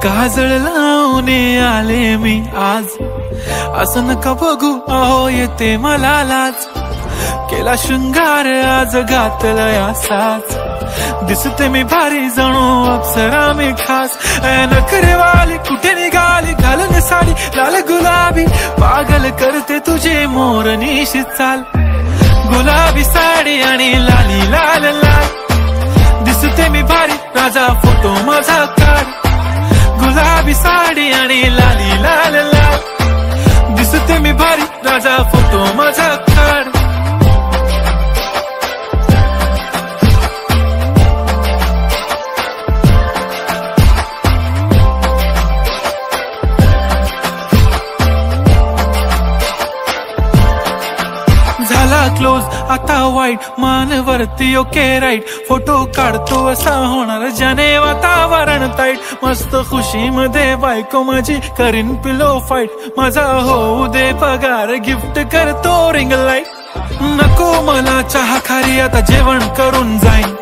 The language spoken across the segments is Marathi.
काजळ लावून आले मी आज, असं नका बघू अहो येते मला लाज. केला शृंगार आज घातलाय असाच, दिसते मी भारी जणू अप्सरा मी खास. नखरेवाली कुठे निघाली घालून साडी लाल गुलाबी, पागल करते तुझे मोरनीशी चाल. गुलाबी साडी आणि लाली लाल लाल, दिसते मी भारी राजा फोटो माझा काढ. गुलाबी साडी आणि लाली लाल लाल, दिसते मी भारी राजा फोटो माझा काढ. झाला क्लोज आता वाईट, मान वरती ओके राईट. फोटो काढतो असा होणार ज्याने वातावरण ताईट. मस्त खुशी मध्ये बायको माझी करीन पिलो फाईट. माझा होऊ दे पगार गिफ्ट करतो रिंग लाईट. नको मला चहा खारी आता जेवण करून जाईन.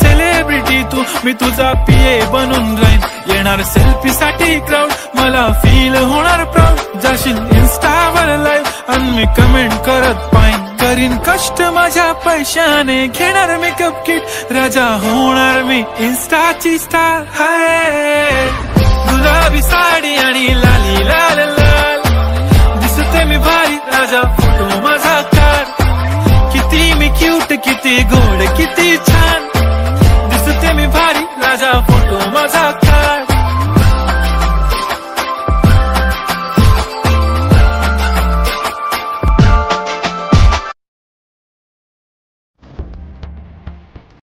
सेलिब्रिटी तू मी तुझा पीए बनून राहीन. येणार सेल्फी साठी क्राऊड मला फील होणार प्राऊड. जाशील इन्स्टावर लाईव्ह आणि मी कमेंट करत पाईन. करीन कष्ट माझ्या पैशाने घेणार मेकअप किट. राजा होणार मी इन्स्टाची स्टार. हाय गुलाबी साडी आणि लाली लाल लाल, दिसते मी भारी राजा फोटो माझा काढ. किती मी क्यूट किती गोड किती छान, दिसते मी भारी राजा फोटो माझा